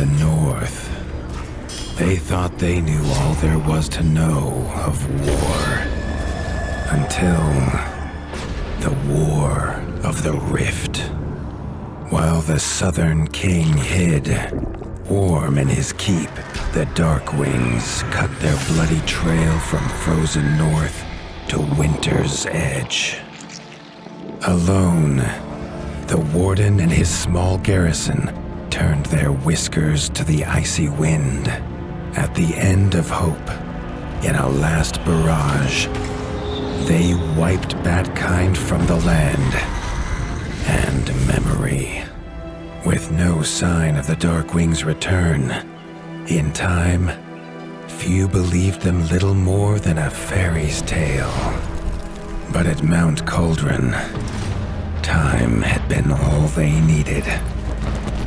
the north, they thought they knew all there was to know of war. Until the War of the Rift. While the Southern King hid, warm in his keep, the Darkwings cut their bloody trail from frozen north to winter's edge. Alone, the Warden and his small garrison turned their whiskers to the icy wind. At the end of hope, in a last barrage, they wiped Batkind from the land and memory. With no sign of the Darkwings' return, in time, few believed them little more than a fairy's tale. But at Mount Cauldron, time had been all they needed.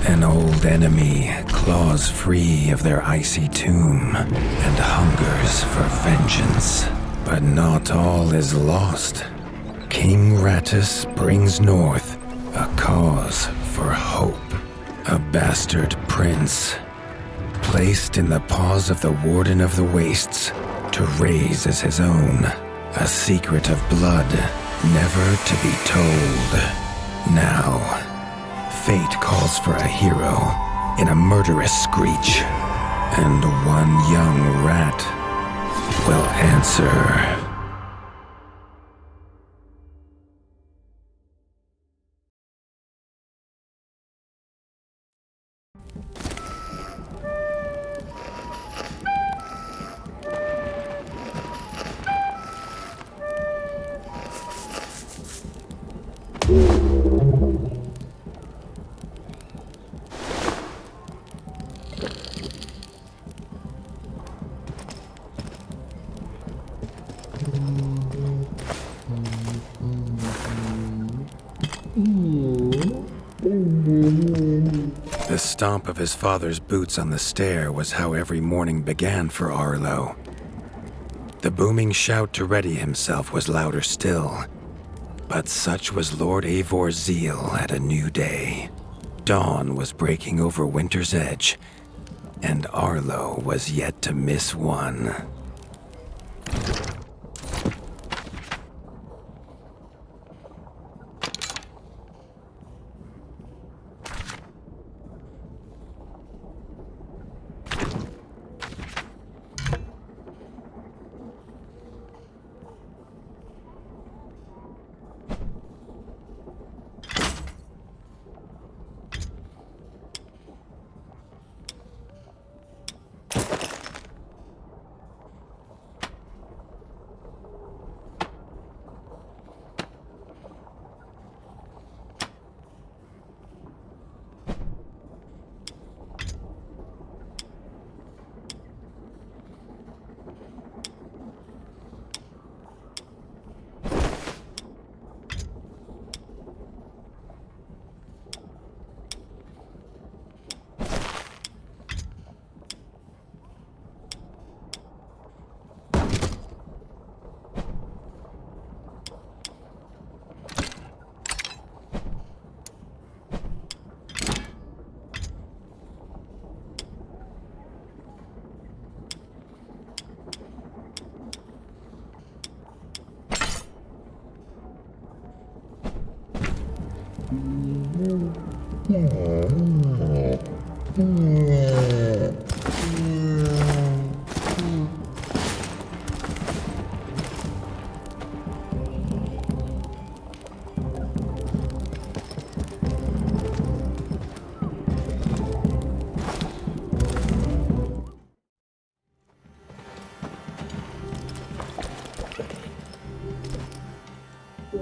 An old enemy claws free of their icy tomb and hungers for vengeance. But not all is lost. King Rattus brings north a cause for hope. A bastard prince, placed in the paws of the Warden of the Wastes to raise as his own. A secret of blood never to be told. Now, fate calls for a hero in a murderous screech, and one young rat will answer. The stomp of his father's boots on the stair was how every morning began for Arlo. The booming shout to ready himself was louder still, but such was Lord Eivor's zeal at a new day. Dawn was breaking over winter's edge, and Arlo was yet to miss one.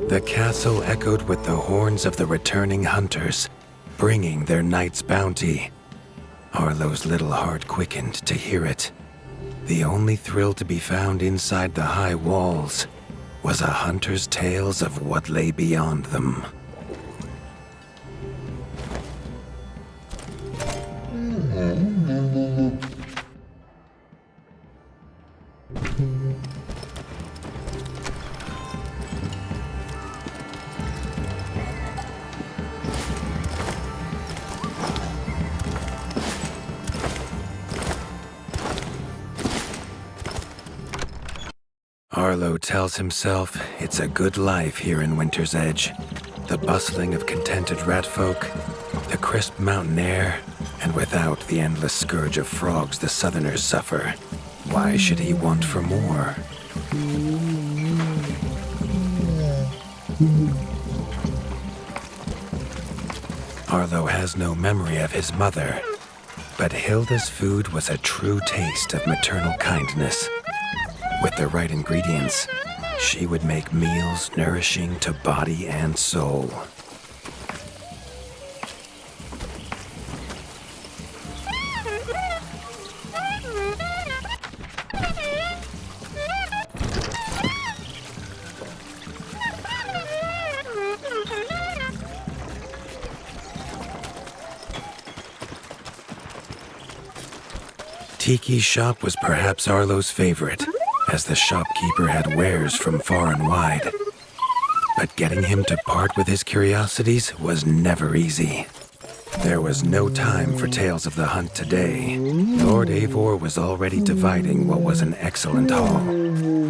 The castle echoed with the horns of the returning hunters, bringing their night's bounty. Arlo's little heart quickened to hear it. The only thrill to be found inside the high walls was a hunter's tales of what lay beyond them. Arlo tells himself it's a good life here in Winter's Edge. The bustling of contented rat folk, the crisp mountain air, and without the endless scourge of frogs the southerners suffer. Why should he want for more? Arlo has no memory of his mother, but Hilda's food was a true taste of maternal kindness. With the right ingredients, she would make meals nourishing to body and soul. Tiki's shop was perhaps Arlo's favorite, as the shopkeeper had wares from far and wide. But getting him to part with his curiosities was never easy. There was no time for tales of the hunt today. Lord Eivor was already dividing what was an excellent haul,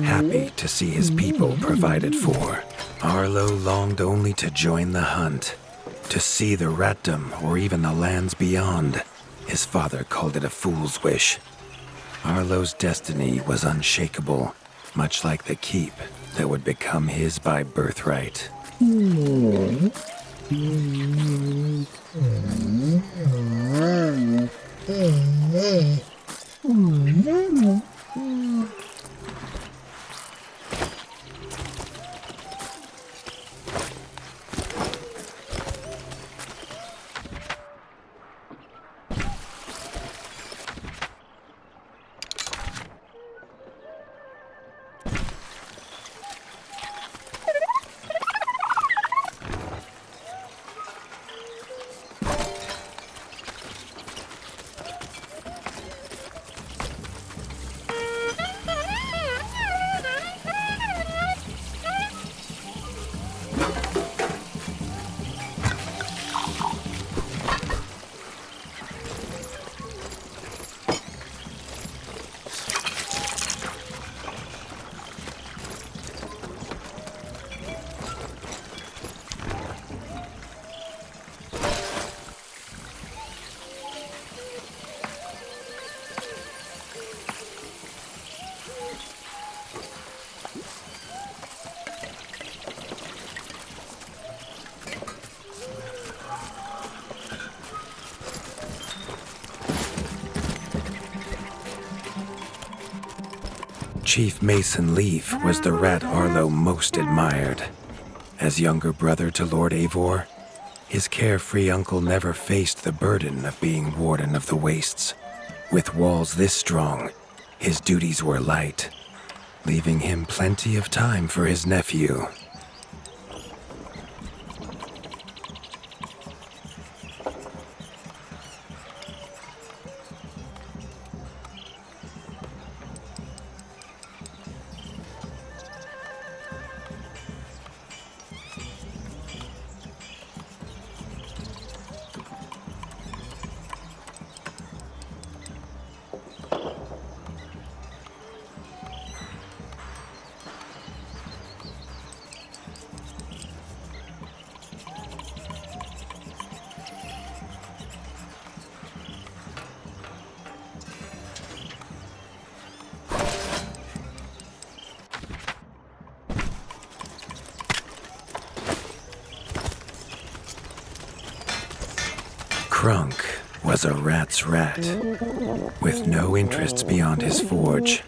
happy to see his people provided for. Arlo longed only to join the hunt, to see the ratdom or even the lands beyond. His father called it a fool's wish. Arlo's destiny was unshakable, much like the keep that would become his by birthright. Chief Mason Leaf was the rat Arlo most admired. As younger brother to Lord Eivor, his carefree uncle never faced the burden of being warden of the wastes. With walls this strong, his duties were light, leaving him plenty of time for his nephew. Crunk was a rat's rat, with no interests beyond his forge.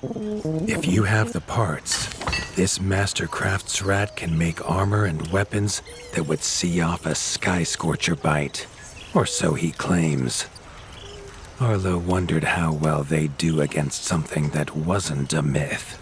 If you have the parts, this Mastercraft's rat can make armor and weapons that would see off a sky scorcher bite, or so he claims. Arlo wondered how well they'd do against something that wasn't a myth.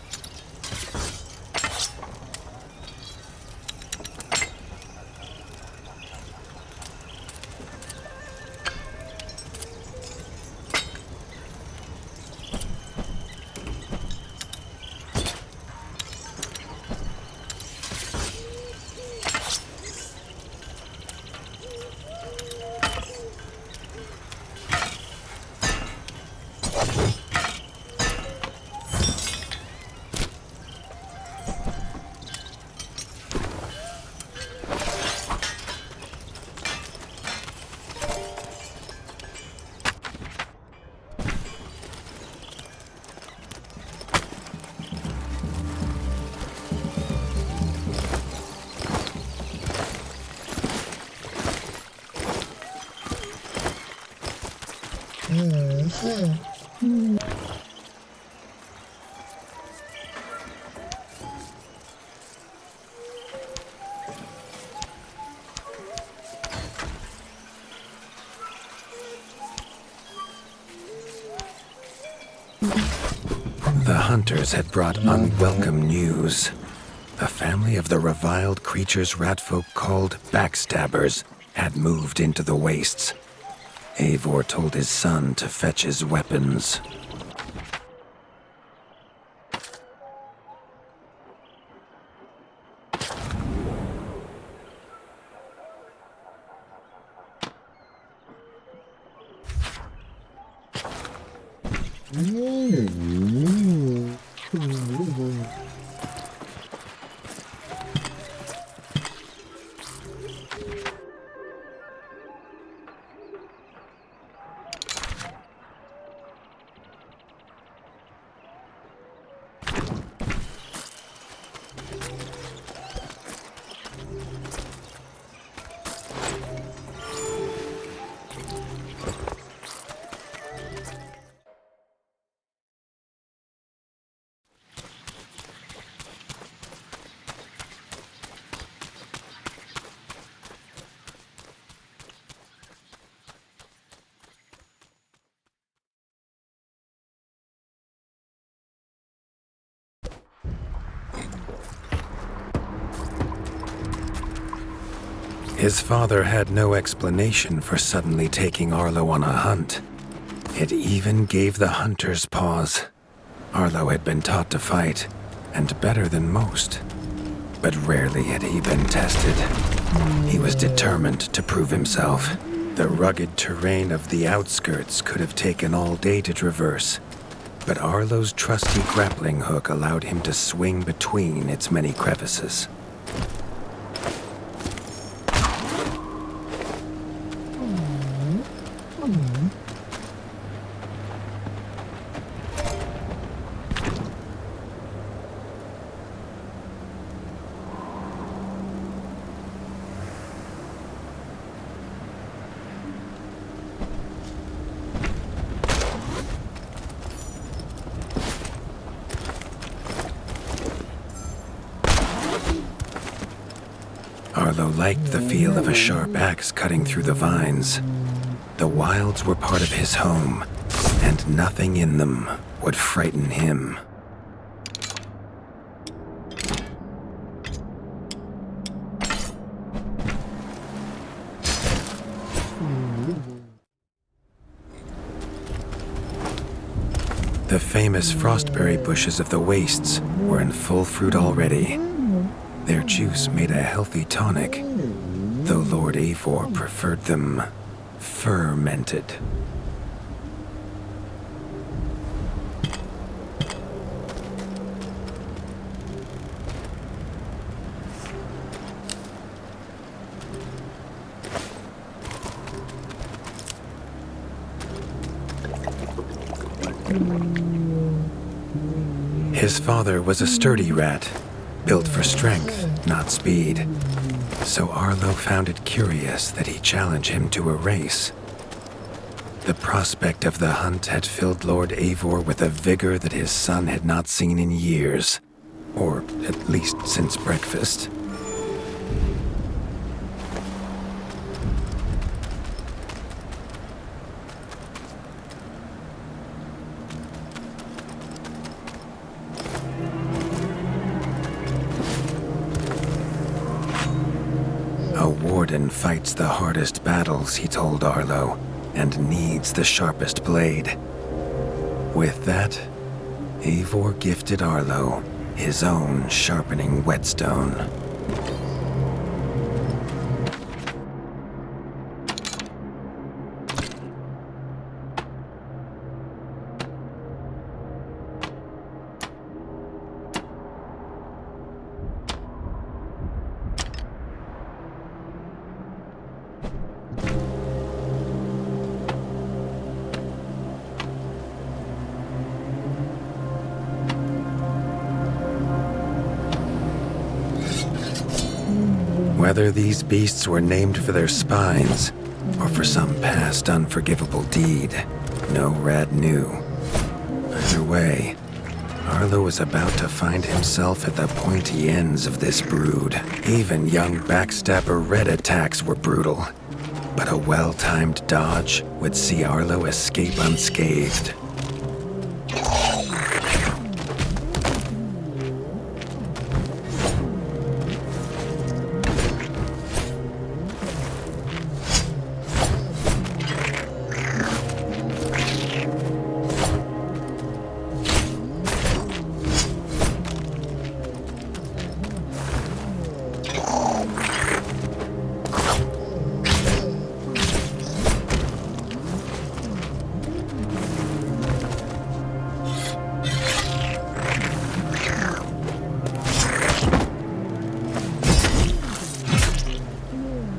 The hunters had brought unwelcome news. A family of the reviled creatures ratfolk called backstabbers had moved into the wastes. Eivor told his son to fetch his weapons. His father had no explanation for suddenly taking Arlo on a hunt. It even gave the hunters pause. Arlo had been taught to fight, and better than most. But rarely had he been tested. He was determined to prove himself. The rugged terrain of the outskirts could have taken all day to traverse, but Arlo's trusty grappling hook allowed him to swing between its many crevices. Arlo liked the feel of a sharp axe cutting through the vines. The wilds were part of his home, and nothing in them would frighten him. The famous frostberry bushes of the wastes were in full fruit already. Their juice made a healthy tonic, though Lord Eivor preferred them fermented. His father was a sturdy rat, built for strength, not speed. So Arlo found it curious that he challenged him to a race. The prospect of the hunt had filled Lord Eivor with a vigor that his son had not seen in years, or at least since breakfast. A warden fights the hardest battles, he told Arlo, and needs the sharpest blade. With that, Eivor gifted Arlo his own sharpening whetstone. Whether these beasts were named for their spines or for some past unforgivable deed, No rat knew. Either way, Arlo was about to find himself at the pointy ends of this brood. Even young backstabber Red attacks were brutal, but a well-timed dodge would see Arlo escape unscathed.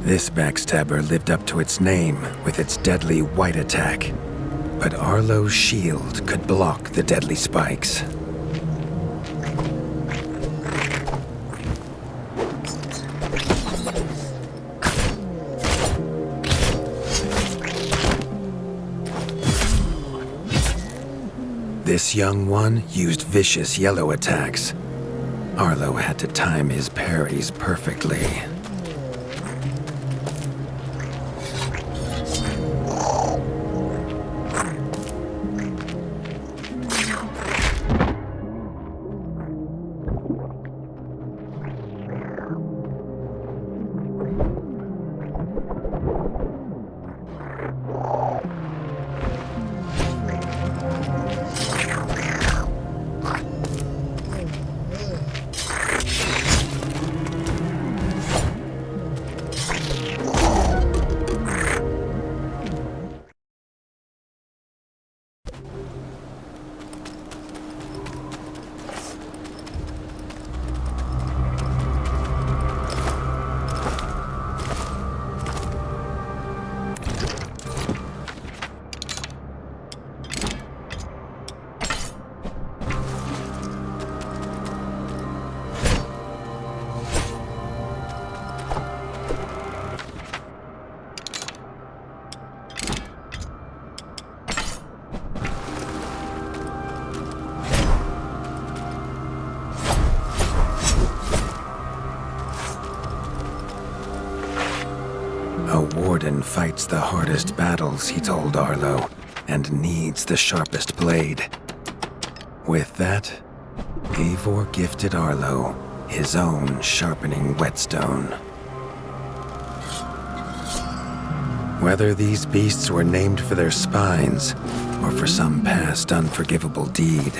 This backstabber lived up to its name with its deadly white attack, but Arlo's shield could block the deadly spikes. This young one used vicious yellow attacks. Arlo had to time his parries perfectly. A warden fights the hardest battles, he told Arlo, and needs the sharpest blade. With that, Eivor gifted Arlo his own sharpening whetstone. Whether these beasts were named for their spines or for some past unforgivable deed,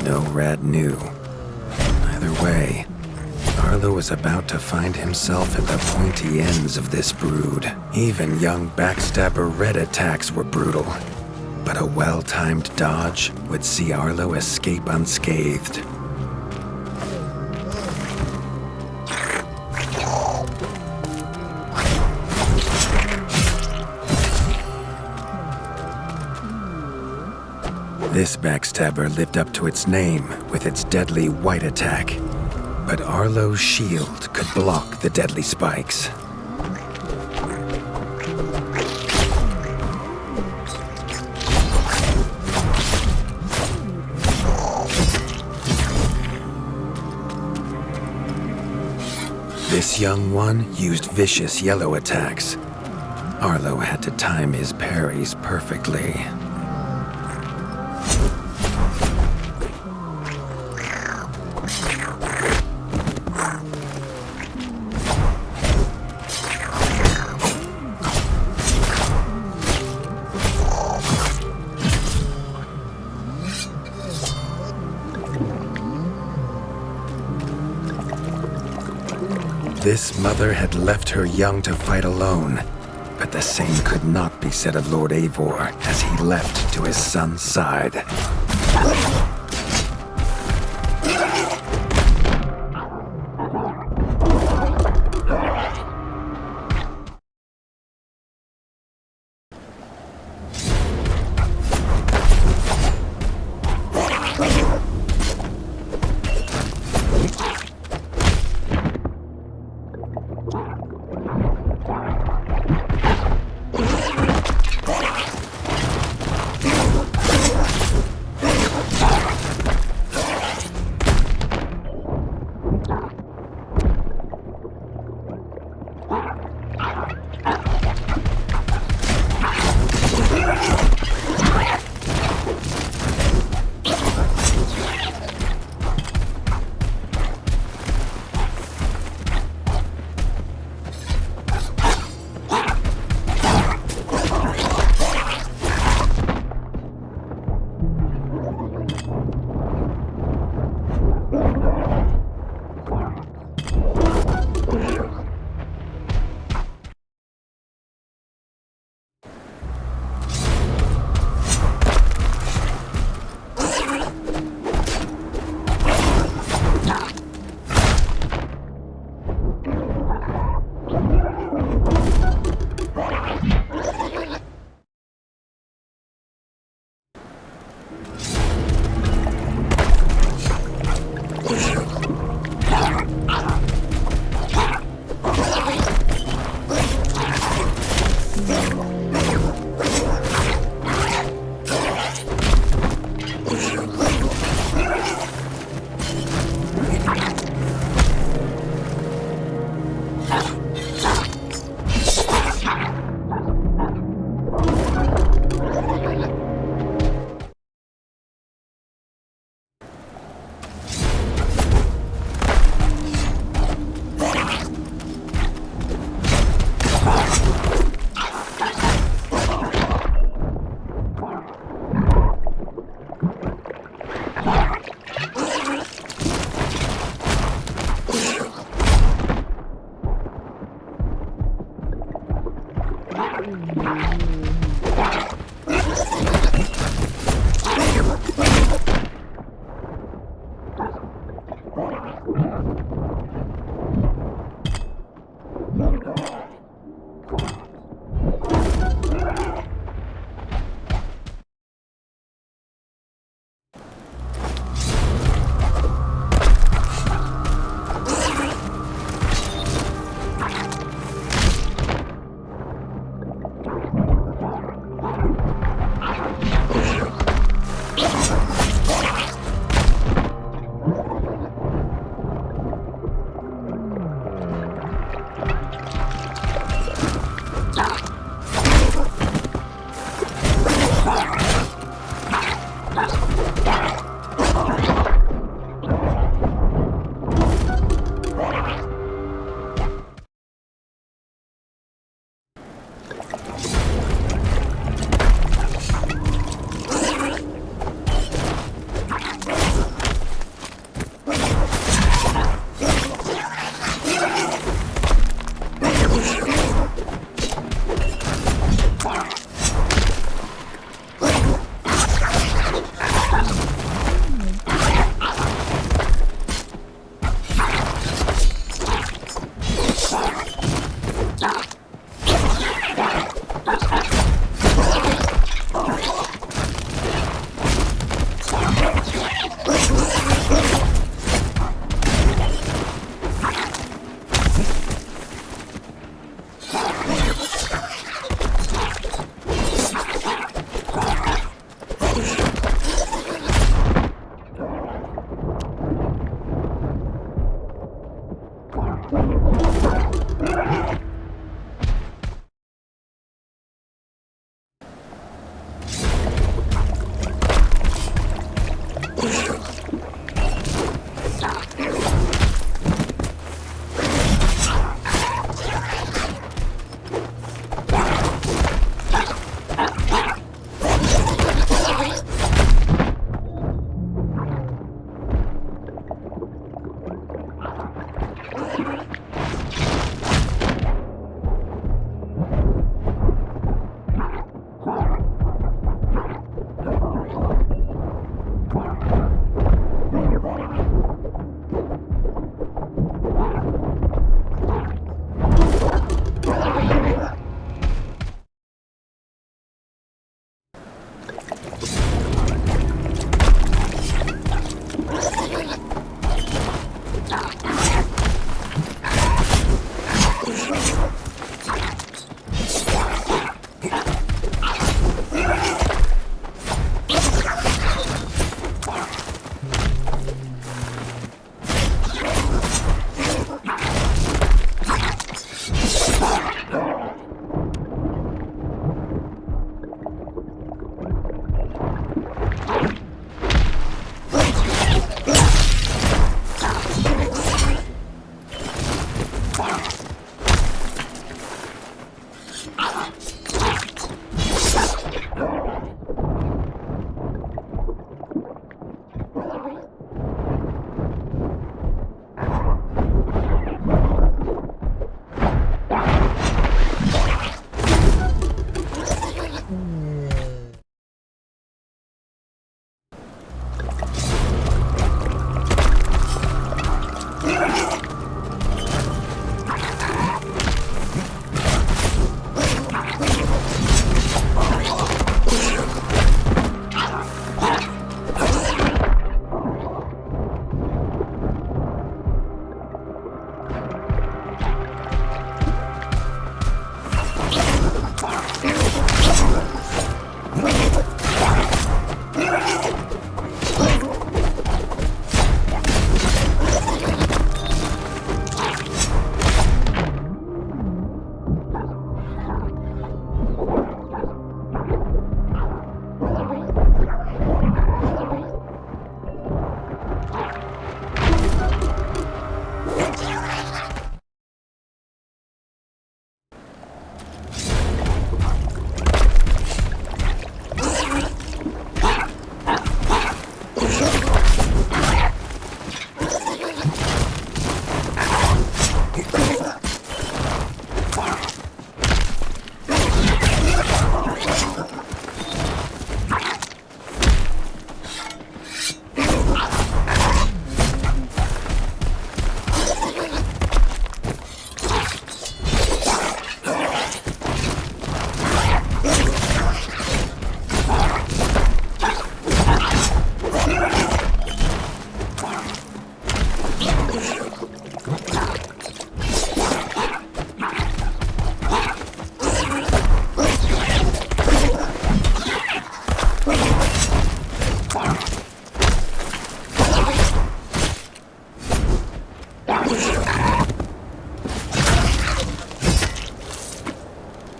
no rat knew. Either way, Arlo was about to find himself at the pointy ends of this brood. Even young backstabber Red attacks were brutal, but a well-timed dodge would see Arlo escape unscathed. This backstabber lived up to its name with its deadly white attack, but Arlo's shield could block the deadly spikes. This young one used vicious yellow attacks. Arlo had to time his parries perfectly. This mother had left her young to fight alone, but the same could not be said of Lord Eivor as he leapt to his son's side.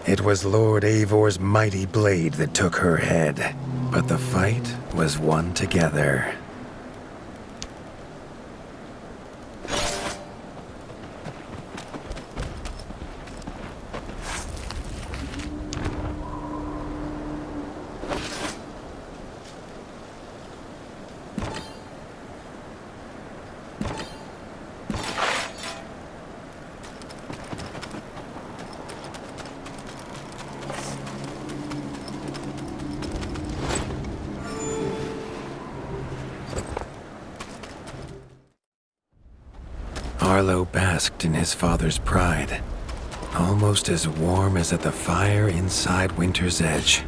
It was Lord Eivor's mighty blade that took her head, but the fight was won together. Arlo basked in his father's pride, almost as warm as at the fire inside Winter's Edge.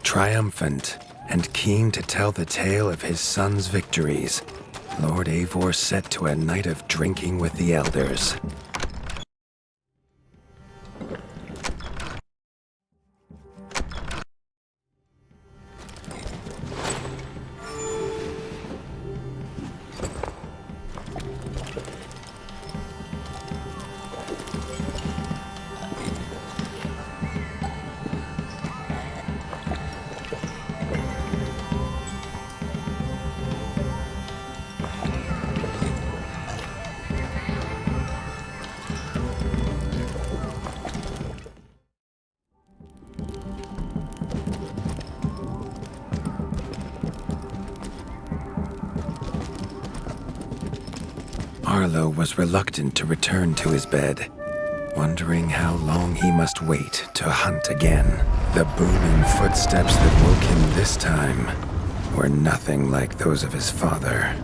Triumphant and keen to tell the tale of his son's victories, Lord Eivor set to a night of drinking with the elders. Arlo was reluctant to return to his bed, wondering how long he must wait to hunt again. The booming footsteps that woke him this time were nothing like those of his father.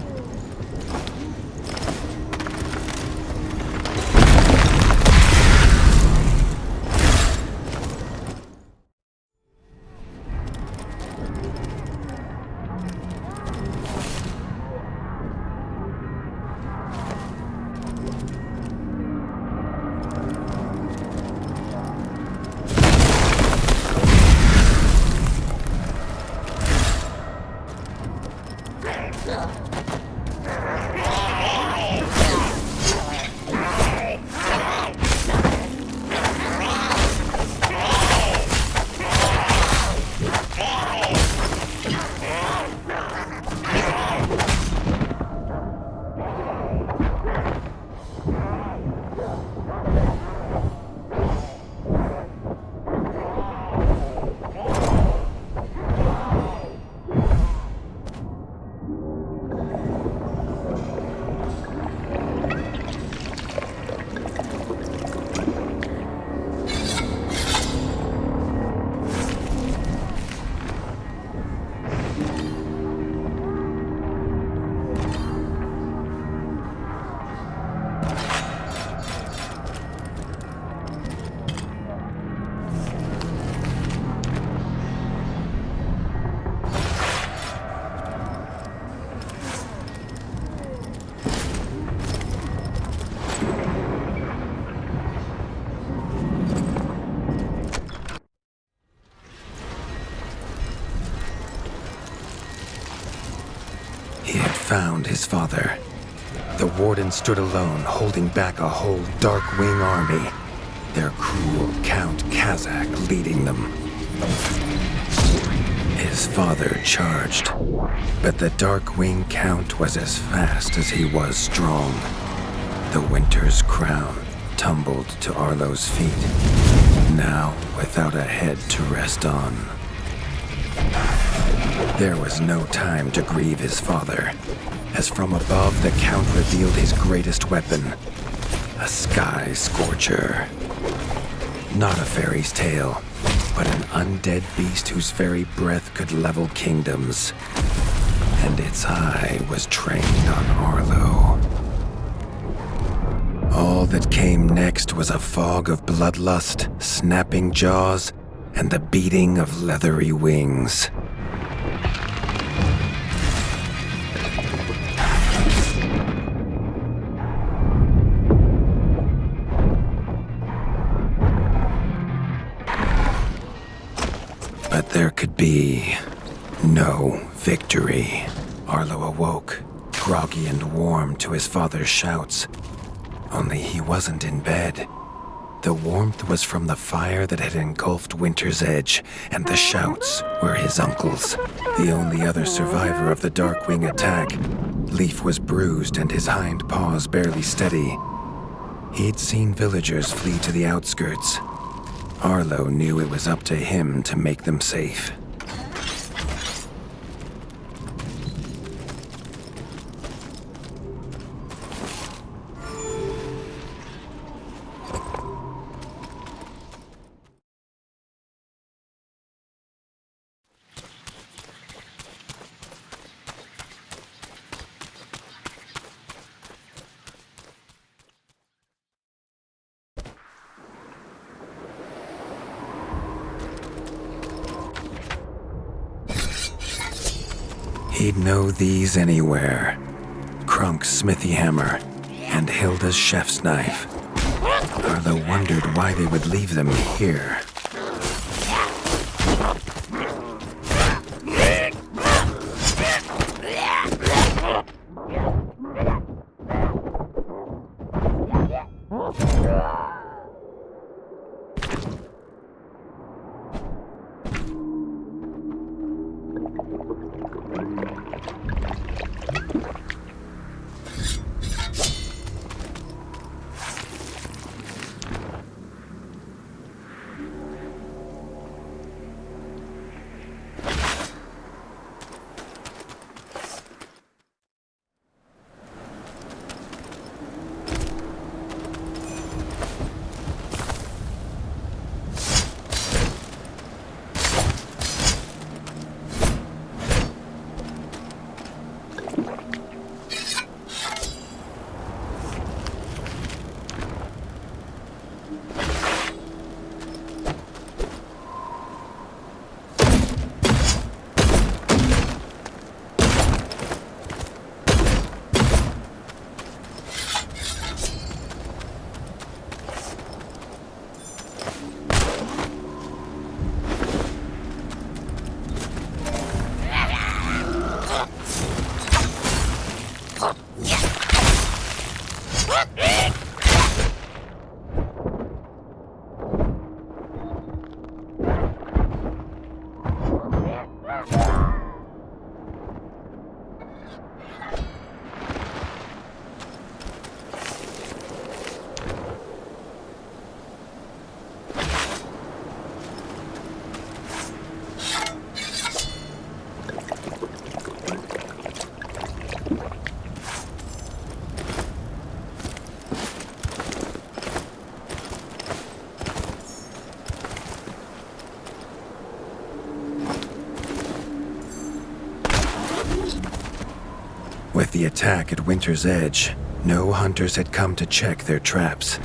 He had found his father. The warden stood alone, holding back a whole Dark Wing army, their cruel Count Kazakh leading them. His father charged, but the Dark Wing Count was as fast as he was strong. The Winter's crown tumbled to Arlo's feet, now without a head to rest on. There was no time to grieve his father, as from above the Count revealed his greatest weapon, a sky scorcher. Not a fairy's tale, but an undead beast whose very breath could level kingdoms. And its eye was trained on Arlo. All that came next was a fog of bloodlust, snapping jaws, and the beating of leathery wings. But there could be no victory. Arlo awoke, groggy and warm to his father's shouts. Only he wasn't in bed. The warmth was from the fire that had engulfed Winter's Edge, and the shouts were his uncle's. The only other survivor of the Darkwing attack, Leaf was bruised and his hind paws barely steady. He'd seen villagers flee to the outskirts. Arlo knew it was up to him to make them safe. He'd know these anywhere. Krunk's smithy hammer and Hilda's chef's knife. Arlo wondered why they would leave them here. With the attack at Winter's Edge, no hunters had come to check their traps.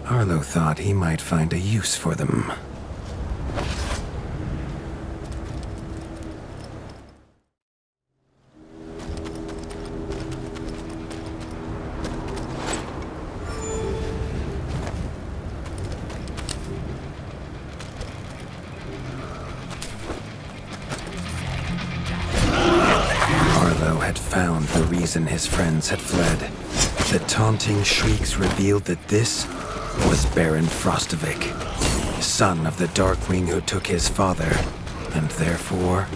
Arlo thought he might find a use for them. Had found the reason his friends had fled. The taunting shrieks revealed that this was Baron Frostovic, son of the Darkwing who took his father, and therefore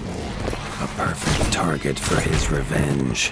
a perfect target for his revenge.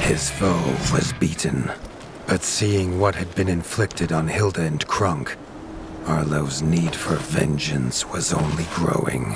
His foe was beaten, but seeing what had been inflicted on Hilda and Krunk, Arlo's need for vengeance was only growing.